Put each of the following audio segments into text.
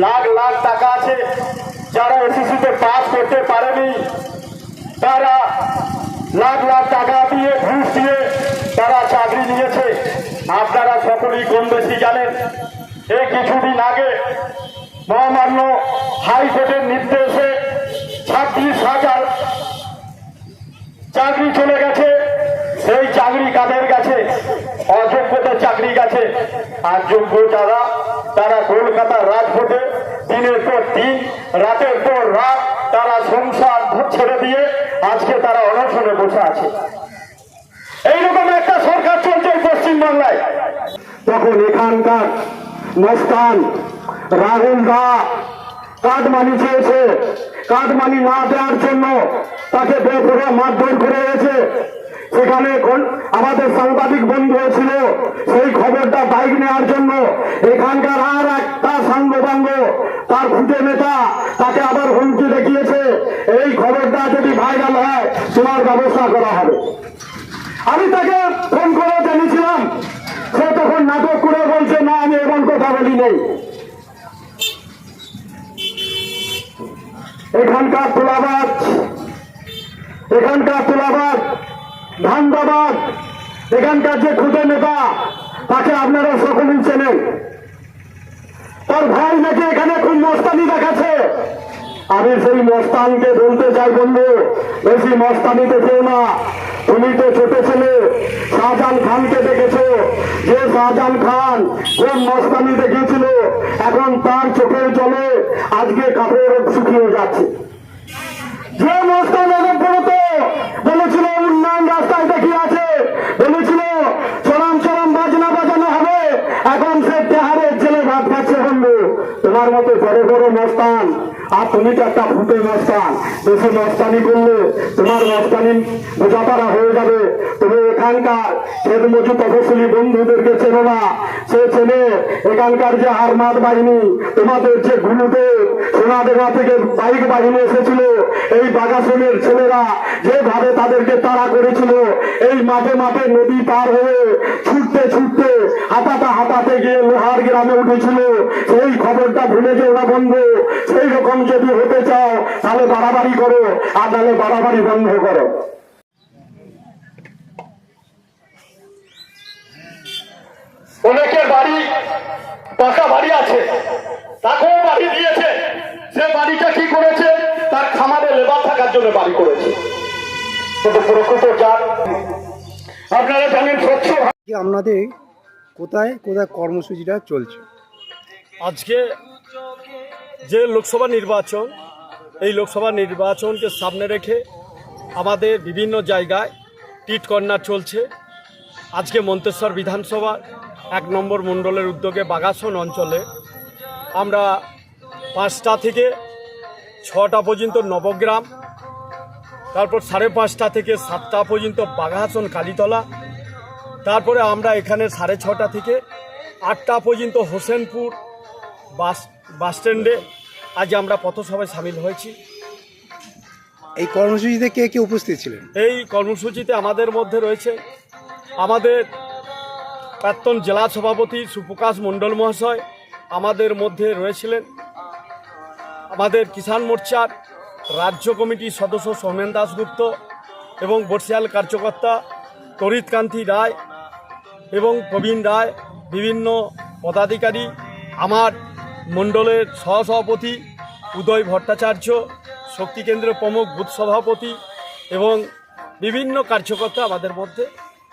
লাখ লাখ টাকা আছে, যারা এসএসসিতে পাস করতে পারেনি তারা লাখ লাখ টাকা দিয়ে ঘুষ দিয়ে তারা চাকরি নিয়েছে। আপনারা সকলেই কম বেশি জানেন। এই কিছুদিন আগে মহামান্য হাইকোর্টের নির্দেশে 26,000 চাকরি চলে গেছে। সেই চাকরি কাদের গেছে? অযোগ্যদের চাকরি গেছে। আর যোগ্য যারা, তারা কলকাতার রাজপথে দিনের পর দিন, রাতের পর রাত তারা সংসার ছেড়ে দিয়ে আজকে তারা অনশনে বসে আছে। এইরকম একটা সরকার চলছে পশ্চিমবাংলায়। তখন এখানকার মস্তান রাহুল দা কাটমানি চেয়েছে, কাটমানি না দেওয়ার জন্য তাকে বেপরোয়া মারধর করে গেছে। সেখানে আমাদের সাংবাদিক বন্ধু ছিল, সেই খবরটা বাইক নেওয়ার জন্য এখানকার আর একটা সাঙ্গবাঙ্গ তার খুঁজে নেতা তাকে আবার হুমকি দেখিয়েছে, এই খবরটা যদি ভাইরাল হয় তোমার ব্যবস্থা করা হবে। আমি তাকে ফোন করে জেনেছিলাম, সে তখন নাটক করে বলছে না আমি এমন কথা বলি নেই। এখানকার তোলাবাজ ধান্দাবাজ এখানকার যে খুদে নেতা তাকে আপনারা সকলেই চেনেন। তার ভাই নাকি এখানে খুব মস্তানি দেখাচ্ছে। আমি সেই মস্তানকে বলতে চাই, বন্ধু বেশি মস্তানি দেখেও না। তুমি তো ছোট ছেলে শাহজাহান খানকে দেখেছো, যে শাহজাহান খান কোন মস্তানি দেখিয়েছিল, এখন তার চোখের জলে আজকে কাপড় শুকিয়ে যাচ্ছে। যে মস্তান বলেছিল উন্নয়ন রাস্তায় দেখিয়ে আছে, বলেছিল চরম চরম বাজনা বাজানো হবে, এখন সে তেহারের জেলে ভাত খাচ্ছে। বন্ধু তোমার মতো বড় বড় মস্তান, আর তুমি তো একটা ফুটে মস্তান, বেশি মস্তানি করলে তোমার মস্তানি বোঝাপড়া হয়ে যাবে। তুমি এখানকার খেত মজু তপশিলি বন্ধুদেরকে চেনো না, সে চেনে এখানকার যে আর্মাদ বাহিনী, তোমাদের যে গুরুদেব সোনাদেবা থেকে বাইক বাহিনী এসেছিল, এই বাগাসনের ছেলেরা যেভাবে তাদেরকে তাড়া করেছিল, এই মাঠে মাঠে নদী পার হয়ে ছুটতে ছুটতে হাতাতে গিয়ে লোহার গ্রামে উঠেছিল, সেই খবরটা ভুলে যেও না বন্ধু। সেই রকম যদি হতে চাও তাহলে বাড়াবাড়ি করো, আর তাহলে বাড়াবাড়ি বন্ধ করো। অনেকের বাড়ি পাকা বাড়ি আছে, তাকেও বাড়ি দিয়েছে। সে বাড়িটা কি করেছে? তার খামারে লেবার থাকার জন্য বাড়ি করেছে। কিন্তু প্রকৃত যার আপনারা জানেন স্বচ্ছ। আপনাদের কোথায় কোথায় কর্মসূচিটা চলছে? আজকে যে লোকসভা নির্বাচন, এই লোকসভা নির্বাচনকে সামনে রেখে আমাদের বিভিন্ন জায়গায় টিট কর্নার চলছে। আজকে মন্তেশ্বর বিধানসভা 1 নম্বর মণ্ডলের উদ্যোগে বাগাসন অঞ্চলে আমরা 5টা থেকে 6টা পর্যন্ত নবগ্রাম, তারপর 5:30 থেকে 7টা পর্যন্ত বাগাসন কালীতলা, তারপরে আমরা এখানে 6:30 থেকে 8টা পর্যন্ত হোসেনপুর বাস স্ট্যান্ডে আজ আমরা পথসভায় সামিল হয়েছি। এই কর্মসূচিতে কে কে উপস্থিত ছিলেন? এই কর্মসূচিতে আমাদের মধ্যে রয়েছে আমাদের প্রাক্তন জেলা সভাপতি সুপ্রকাশ মণ্ডল মহাশয়, আমাদের মধ্যে রয়েছিলেন আমাদের কিষাণ মোর্চার রাজ্য কমিটির সদস্য সৌমেন দাশগুপ্ত এবং বর্ষিয়াল কার্যকর্তা তরিৎকান্তি রায় এবং প্রবীণ রায়, বিভিন্ন পদাধিকারী, আমার মণ্ডলের সহসভাপতি উদয় ভট্টাচার্য, শক্তি কেন্দ্রের প্রমুখ বুথ সভাপতি এবং বিভিন্ন কার্যকর্তা আমাদের মধ্যে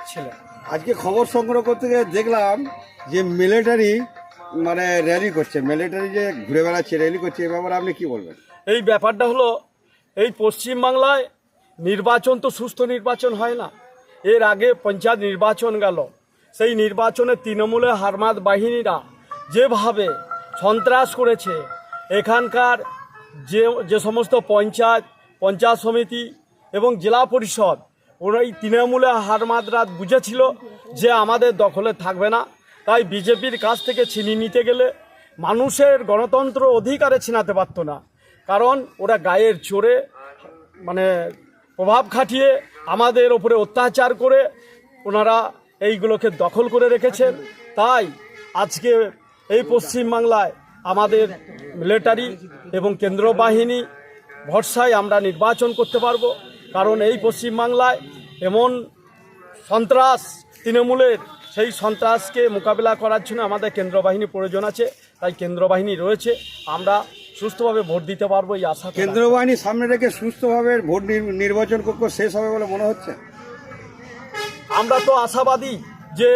ছিলেন। আজকে খবর সংগ্রহ করতে গিয়ে দেখলাম যে মিলিটারি র্যালি করছে, মিলিটারি যে ঘুরে বেড়াচ্ছে র্যালি করছে, এই ব্যাপারে আপনি কি বলবেন? এই ব্যাপারটা হলো, এই পশ্চিমবাংলায় নির্বাচন তো সুস্থ নির্বাচন হয় না। এর আগে পঞ্চায়েত নির্বাচন গেল, সেই নির্বাচনে তৃণমূলের হারমাদ বাহিনীরা যেভাবে সন্ত্রাস করেছে, এখানকার যে সমস্ত পঞ্চায়েত সমিতি এবং জেলা পরিষদ, ওরা এই তৃণমূলের হারমাদরা বুঝেছিল যে আমাদের দখলে থাকবে না, তাই বিজেপির কাছ থেকে ছিনিয়ে নিতে গেলে মানুষের গণতন্ত্র অধিকারে ছিনাতে পারত না। কারণ ওরা গায়ের জোরে প্রভাব খাটিয়ে আমাদের ওপরে অত্যাচার করে ওনারা এইগুলোকে দখল করে রেখেছেন। তাই আজকে এই পশ্চিমবাংলায় আমাদের মিলিটারি এবং কেন্দ্র বাহিনী ভরসায় আমরা নির্বাচন করতে পারবো। কারণ এই পশ্চিমবাংলায় এমন সন্ত্রাস তৃণমূলের, সেই সন্ত্রাসকে মোকাবিলা করার জন্য আমাদের কেন্দ্র বাহিনী প্রয়োজন আছে। তাই কেন্দ্র বাহিনী রয়েছে, আমরা সুস্থভাবে ভোট দিতে পারবো এই আশা করি। কেন্দ্র বাহিনী সামনে রেখে সুস্থভাবে ভোট নির্বাচন করতে শেষ হবে বলে মনে হচ্ছে। আমরা তো আশাবাদী যে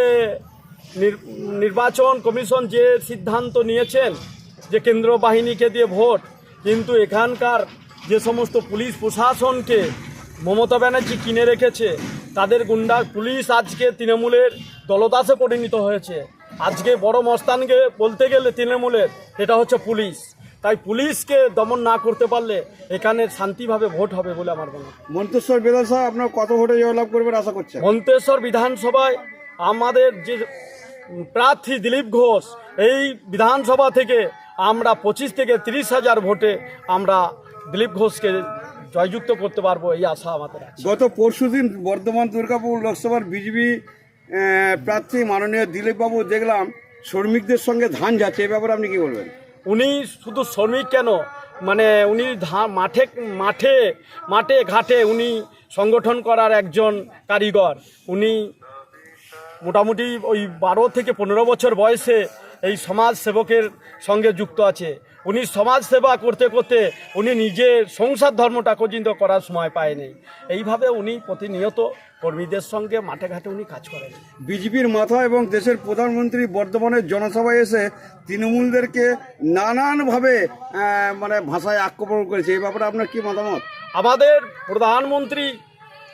নির্বাচন কমিশন যে সিদ্ধান্ত নিয়েছেন যে কেন্দ্র বাহিনীকে দিয়ে ভোট, কিন্তু এখানকার যে সমস্ত পুলিশ প্রশাসনকে মমতা ব্যানার্জি কিনে রেখেছে, তাদের গুন্ডা পুলিশ আজকে তৃণমূলের দলদাসে পরিণত হয়েছে। আজকে বড় মস্তানকে বলতে গেলে তৃণমূলের এটা হচ্ছে পুলিশ। তাই পুলিশকে দমন না করতে পারলে এখানে শান্তিভাবে ভোট হবে বলে আমার মনে হয়। মন্তেশ্বর বিধানসভা আপনার কত ভোটে জয়লাভ করবেন আশা করছেন? মন্তেশ্বর বিধানসভায় আমাদের যে প্রার্থী দিলীপ ঘোষ, এই বিধানসভা থেকে আমরা 25 থেকে 30,000 ভোটে আমরা দিলীপ ঘোষকে জয়যুক্ত করতে পারবো, এই আশা আমাদের আছে। গত পরশুদিন বর্ধমান দুর্গাপুর লোকসভার বিজেপি প্রার্থী মাননীয় দিলীপবাবু দেখলাম শ্রমিকদের সঙ্গে ধান যাচ্ছে, এই ব্যাপারে আপনি কি বলবেন? উনি শুধু শ্রমিক কেন, মানে উনি মাঠে ঘাটে উনি সংগঠন করার একজন কারিগর। উনি মোটামুটি ওই 12 থেকে 15 বছর বয়সে এই সমাজ সেবকের সঙ্গে যুক্ত আছে। উনি সমাজ সেবা করতে করতে উনি নিজের সংসার ধর্মটা পর্যন্ত করার সময় পায়নি। এইভাবে উনি প্রতিনিয়ত কর্মীদের সঙ্গে মাঠে ঘাটে উনি কাজ করেন। বিজেপির মাথা এবং দেশের প্রধানমন্ত্রী বর্ধমানের জনসভায় এসে তৃণমূলদেরকে নানানভাবে ভাষায় আক্রমণ করেছে, এই ব্যাপারে আপনার কি মতামত? আমাদের প্রধানমন্ত্রী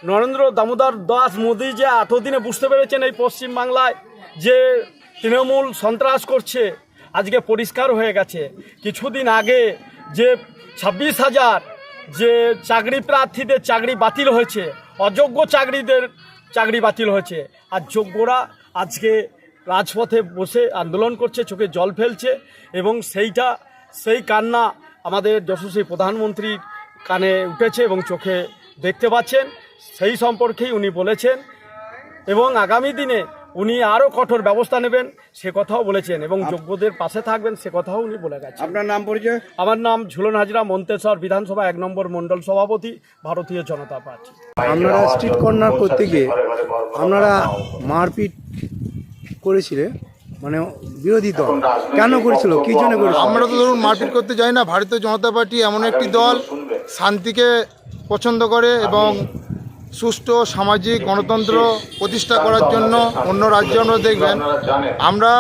নরেন্দ্র দামোদর দাস মোদী যে এতদিনে বুঝতে পেরেছেন এই পশ্চিমবাংলায় যে তৃণমূল সন্ত্রাস করছে, আজকে পরিষ্কার হয়ে গেছে। কিছুদিন আগে যে 26,000 যে চাকরি প্রার্থীদের চাকরি বাতিল হয়েছে, অযোগ্য চাকরিদের চাকরি বাতিল হয়েছে, আর যোগ্যরা আজকে রাজপথে বসে আন্দোলন করছে, চোখে জল ফেলছে। এবং সেই কান্না আমাদের যশস্বী প্রধানমন্ত্রীর কানে উঠেছে এবং চোখে দেখতে পাচ্ছেন। সেই সম্পর্কেই উনি বলেছেন এবং আগামী দিনে উনি আরও কঠোর ব্যবস্থা নেবেন সে কথাও বলেছেন এবং যোগ্যদের পাশে থাকবেন সে কথাও উনি বলে গেছেন। আপনার নাম পরিচয়? আমার নাম ঝুলন হাজরা, মন্তেশ্বর বিধানসভা 1 নম্বর মণ্ডল সভাপতি, ভারতীয় জনতা পার্টি। আপনারা স্ট্রিট কর্নার করতে গিয়ে আপনারা মারপিট করেছিলেন, মানে বিরোধী দল কেন করেছিল, কি জন্য করেছিল? আমরা তো ধরুন মারপিট করতে যাই না। ভারতীয় জনতা পার্টি এমন একটি দল শান্তিকে পছন্দ করে এবং সুষ্ঠু সামাজিক গণতন্ত্র প্রতিষ্ঠা করার জন্য অন্য রাজ্যে আমরা দেখবেন আমরা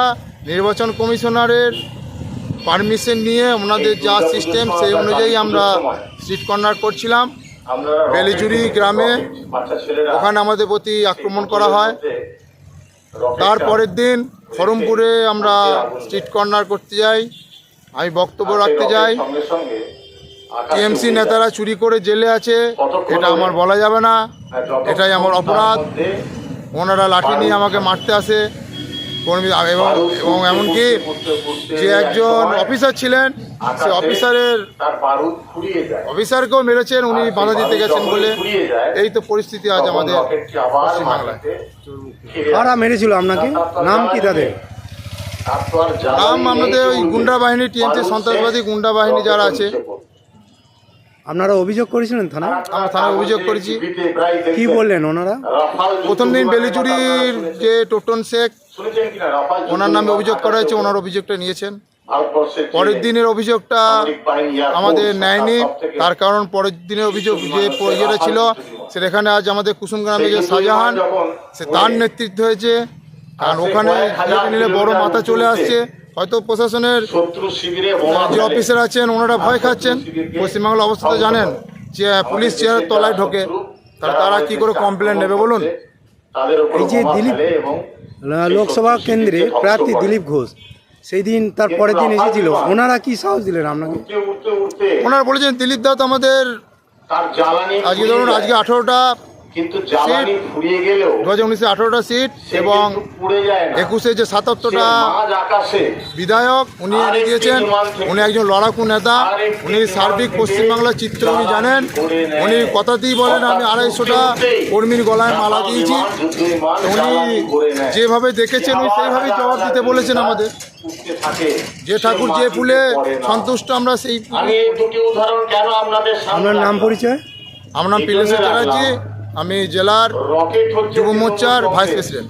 নির্বাচন কমিশনারের পারমিশন নিয়ে ওনাদের যা সিস্টেম সেই অনুযায়ী আমরা স্ট্রিট কর্নার করছিলাম। বেলিজুরি গ্রামে ওখানে আমাদের প্রতি আক্রমণ করা হয়। তারপরের দিন খড়মপুরে আমরা স্ট্রিট কর্নার করতে যাই, আমি বক্তব্য রাখতে যাই। টিএমসি নেতারা চুরি করে জেলে আছে, এটা আমার বলা যাবে না, এটাই আমার অপরাধ। ওনারা লাঠি নিয়ে আমাকে মারতে আসে কর্মী এবং এমনকি যে একজন অফিসার ছিলেন সে অফিসারকেও মেরেছেন, উনি বাধা দিতে গেছেন বলে। এই তো পরিস্থিতি আজ আমাদের পশ্চিমবাংলায়। কারা মেরেছিল আপনাকে, নাম কি তাদের? নাম আমাদের ওই গুন্ডা বাহিনী, টিএমসি সন্ত্রাসবাদী গুন্ডা বাহিনী যারা আছে। আপনারা অভিযোগ করেছিলেন থানায়? আমরা থানায় অভিযোগ করেছি। কি বললেন ওনারা? প্রথম দিন বেলিচুরির যে টোটন শেখ ওনার নামে অভিযোগ করা হয়েছে, ওনার অভিযোগটা নিয়েছেন। পরের দিনের অভিযোগটা আমাদের নেয়নি, তার কারণ পরের দিনের অভিযোগ যে ইয়েটা ছিল সেখানে আজ আমাদের কুসুম গ্রামে যে শাহজাহান সে তার নেতৃত্ব হয়েছে। কারণ ওখানে নিলে বড় মাথা চলে আসছে, হয়তো প্রশাসনের যে অফিসার আছেন ওনারা ভয় খাচ্ছেন। পশ্চিমবাংলার অবস্থা তো জানেন যে পুলিশ চেয়ারের তলায় ঢোকে, তারা কি করে কমপ্লেন নেবে বলুন? এই যে দিলীপ লোকসভা কেন্দ্রে প্রার্থী দিলীপ ঘোষ সেই দিন তার পরের দিন এসেছিল, ওনারা কি সাহস দিলেন আপনাকে? ওনারা বলেছেন দিলীপ দা তো আমাদের আজকে ধরুন আজকে 18টা কিন্তু জ্বালানি ফুরিয়ে গেলেও 2019-এ 18টা সিট সে এবং কিন্তু পুড়ে যায় না। 21-এ যে 77টা সে মাঝ আকাশে বিধায়ক উনি এনে দিয়েছেন। উনি একজন লড়াকু নেতা, উনি সার্বিক পশ্চিমবাংলার চিত্র উনি জানেন। উনি কথাতেই বলেন আমি 250টা কর্মীর গলায় মালা দিয়েছি। তো উনি যেভাবে দেখেছেন উনি সেইভাবেই জবাব দিতে বলেছেন আমাদের। উঠতে থাকে, যে ঠাকুর যে ফুলে সন্তুষ্ট আমরা সেই আমি এই দুটি উদাহরণ কেন আপনাদের সামনে আপনার নাম রাখলাম? পরিচয়? আমার নাম পিলেশ্বর চ্যাটার্জি, আমি জেলার রকেট হচ্ছে যুব মোর্চার ভাইস প্রেসিডেন্ট।